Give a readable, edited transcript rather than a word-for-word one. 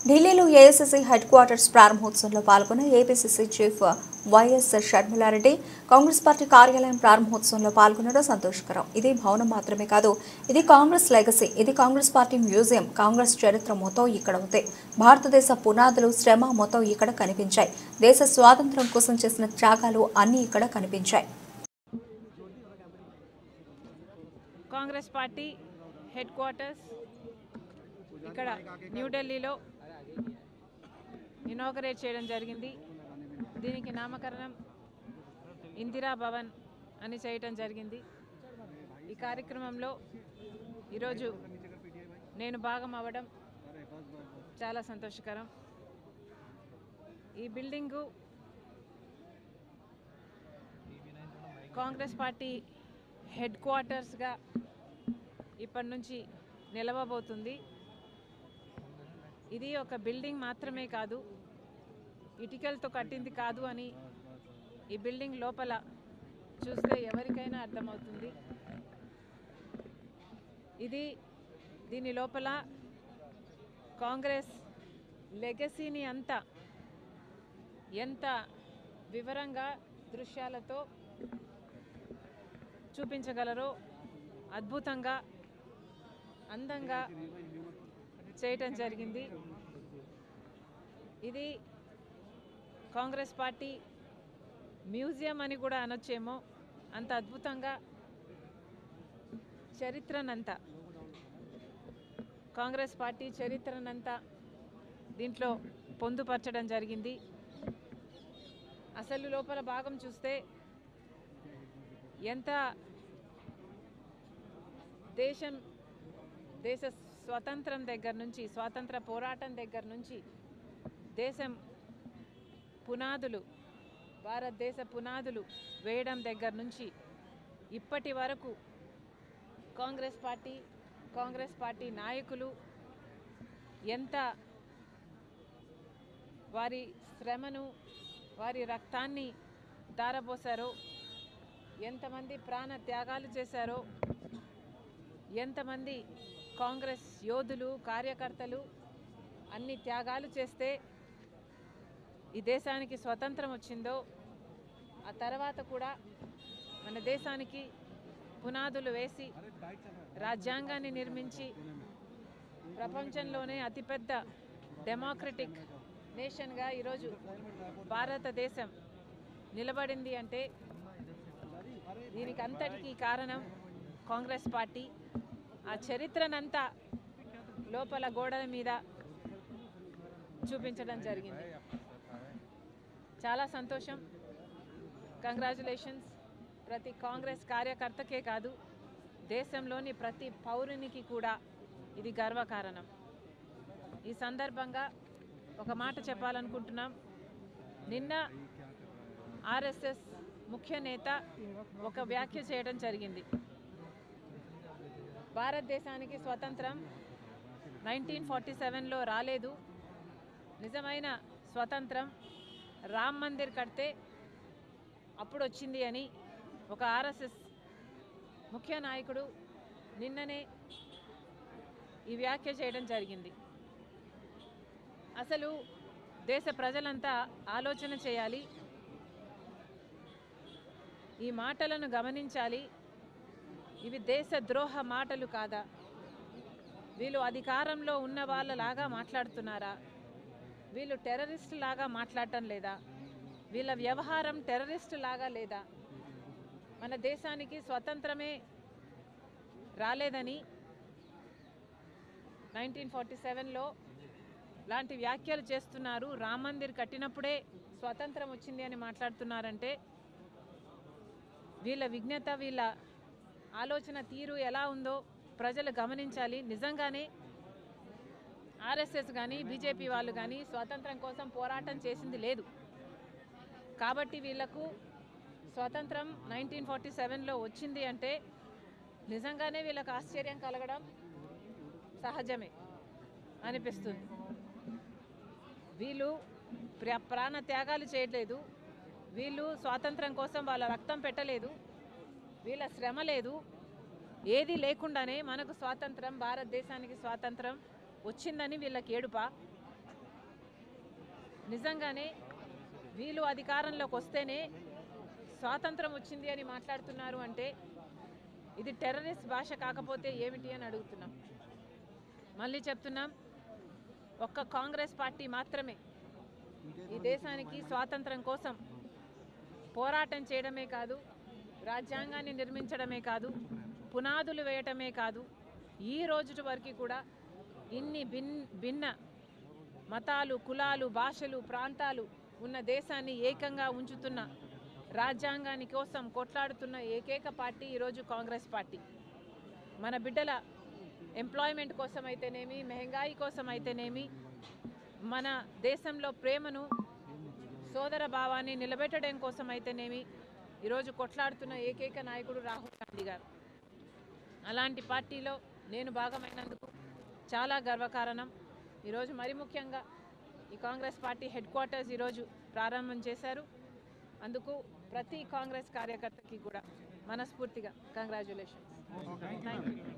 ఢిల్లీలో AICC head quarters ప్రారంభోత్సవంలో పాల్గొన్న APCC chief YS Sharmila Reddy Congress party కార్యాలయం ప్రారంభోత్సవంలో పాల్గొనడం సంతోషకరం. ఇది భవనం మాత్రమే కాదు, ఇది కాంగ్రెస్ లెగసీ. ఇది కాంగ్రెస్ పార్టీ మ్యూజియం. కాంగ్రెస్ చరిత్ర మొత్తం ఇక్కడ ఉంది. భారతదేశ పునాదులు, శ్రమ మొత్తం ఇక్కడ కనిపించాయి. దేశ స్వాతంత్ర్యం కోసం చేసిన త్యాగాలు అన్నీ ఇక్కడ కనిపించాయి. కాంగ్రెస్ పార్టీ హెడ్ క్వార్టర్స్ ఇక్కడ న్యూఢిల్లీలో ఇనాగరేట్ చేయడం జరిగింది. దీనికి నామకరణం ఇందిరా భవన్ అని చేయటం జరిగింది. ఈ కార్యక్రమంలో ఈరోజు నేను భాగం అవ్వడం చాలా సంతోషకరం. ఈ బిల్డింగు కాంగ్రెస్ పార్టీ హెడ్ క్వార్టర్స్గా ఇప్పటి నుంచి నిలవబోతుంది. ఇది ఒక బిల్డింగ్ మాత్రమే కాదు, ఇటుకలతో కట్టింది కాదు అని ఈ బిల్డింగ్ లోపల చూస్తే ఎవరికైనా అర్థమవుతుంది. దీని లోపల కాంగ్రెస్ లెగసీని అంతా ఎంత వివరంగా దృశ్యాలతో చూపించగలరో అద్భుతంగా అందంగా చేయటం జరిగింది. ఇది కాంగ్రెస్ పార్టీ మ్యూజియం అని కూడా అనొచ్చేమో, అంత అద్భుతంగా చరిత్రనంతా, కాంగ్రెస్ పార్టీ చరిత్రనంతా దీంట్లో పొందుపరచడం జరిగింది. అసలు లోపల భాగం చూస్తే ఎంత దేశ స్వతంత్రం దగ్గర నుంచి, స్వాతంత్ర పోరాటం దగ్గర నుంచి, దేశం పునాదులు, భారతదేశ పునాదులు వేయడం దగ్గర నుంచి ఇప్పటి వరకు కాంగ్రెస్ పార్టీ నాయకులు ఎంత వారి శ్రమను, వారి రక్తాన్ని ధారపోసారో, ఎంతమంది ప్రాణ త్యాగాలు చేశారో, ఎంతమంది కాంగ్రెస్ యోధులు, కార్యకర్తలు అన్ని త్యాగాలు చేస్తే ఈ దేశానికి స్వతంత్రం వచ్చిందో, ఆ తర్వాత కూడా మన దేశానికి పునాదులు వేసి రాజ్యాంగాన్ని నిర్మించి ప్రపంచంలోనే అతిపెద్ద డెమోక్రటిక్ నేషన్గా ఈరోజు భారతదేశం నిలబడింది అంటే దీనికి అంతటికీ కారణం కాంగ్రెస్ పార్టీ. ఆ చరిత్రనంతా లోపల గోడల మీద చూపించడం జరిగింది. చాలా సంతోషం. కంగ్రాచులేషన్స్. ప్రతి కాంగ్రెస్ కార్యకర్తకే కాదు, దేశంలోని ప్రతి పౌరునికి కూడా ఇది గర్వకారణం. ఈ సందర్భంగా ఒక మాట చెప్పాలనుకుంటున్నాం. నిన్న ఆర్ఎస్ఎస్ ముఖ్య నేత ఒక వ్యాఖ్య చేయడం జరిగింది. భారతదేశానికి స్వతంత్రం 1947లో రాలేదు. నిజమైన స్వతంత్రం రామ్ మందిర్ కడితే అప్పుడు వచ్చింది అని ఒక ఆర్ఎస్ఎస్ ముఖ్య నాయకుడు నిన్ననే ఈ వ్యాఖ్య చేయడం జరిగింది. అసలు దేశ ప్రజలంతా ఆలోచన చేయాలి, ఈ మాటలను గమనించాలి. ఇవి దేశద్రోహ మాటలు కాదా? వీళ్ళు అధికారంలో ఉన్న వాళ్ళలాగా మాట్లాడుతున్నారా? వీళ్ళు టెర్రరిస్ట్ లాగా మాట్లాడటం లేదా? వీళ్ళ వ్యవహారం టెర్రరిస్ట్ లాగా లేదా? మన దేశానికి స్వతంత్రమే రాలేదని 1947లో లాంటి వ్యాఖ్యలు చేస్తున్నారు. రామ్ మందిర్ కట్టినప్పుడే స్వతంత్రం వచ్చింది అని మాట్లాడుతున్నారంటే వీళ్ళ విజ్ఞత, వీళ్ళ ఆలోచన తీరు ఎలా ఉందో ప్రజలు గమనించాలి. నిజంగానే ఆర్ఎస్ఎస్ కానీ బీజేపీ వాళ్ళు కానీ స్వాతంత్రం కోసం పోరాటం చేసింది లేదు. కాబట్టి వీళ్లకు స్వాతంత్రం 1947లో వచ్చింది అంటే నిజంగానే వీళ్ళకు ఆశ్చర్యం కలగడం సహజమే అనిపిస్తుంది. వీళ్ళు ప్రాణ త్యాగాలు చేయలేదు. వీళ్ళు స్వాతంత్రం కోసం వాళ్ళ రక్తం పెట్టలేదు, వీళ్ళ శ్రమ లేదు. ఏది లేకుండానే మనకు స్వాతంత్రం, భారతదేశానికి స్వాతంత్రం వచ్చిందని వీళ్ళకి ఏడుపా. నిజంగానే వీళ్ళు అధికారంలోకి వస్తేనే స్వాతంత్రం వచ్చింది అని మాట్లాడుతున్నారు అంటే ఇది టెర్రరిస్ట్ భాష కాకపోతే ఏమిటి అని అడుగుతున్నాం. మళ్ళీ చెప్తున్నాం, ఒక్క కాంగ్రెస్ పార్టీ మాత్రమే ఈ దేశానికి స్వాతంత్రం కోసం పోరాటం చేయడమే కాదు, రాజ్యాంగాన్ని నిర్మించడమే కాదు, పునాదులు వేయటమే కాదు, ఈ రోజు వరకు కూడా ఇన్ని భిన్న మతాలు, కులాలు, భాషలు, ప్రాంతాలు ఉన్న దేశాన్ని ఏకంగా ఉంచుతున్న, రాజ్యాంగాని కోసం కొట్లాడుతున్న ఏకైక పార్టీ ఈరోజు కాంగ్రెస్ పార్టీ. మన బిడ్డల ఎంప్లాయ్మెంట్ కోసం అయితేనేమి, మెహంగాయి కోసం అయితేనేమి, మన దేశంలో ప్రేమను, సోదర భావాన్ని నిలబెట్టడం కోసం అయితేనేమి ఈరోజు కొట్లాడుతున్న ఏకైక నాయకుడు రాహుల్ గాంధీ గారు. అలాంటి పార్టీలో నేను భాగమైనందుకు చాలా గర్వకారణం. ఈరోజు మరి ముఖ్యంగా ఈ కాంగ్రెస్ పార్టీ హెడ్ క్వార్టర్స్ ఈరోజు ప్రారంభం చేశారు. అందుకు ప్రతి కాంగ్రెస్ కార్యకర్తకి కూడా మనస్ఫూర్తిగా కంగ్రాచ్యులేషన్స్. Thank you.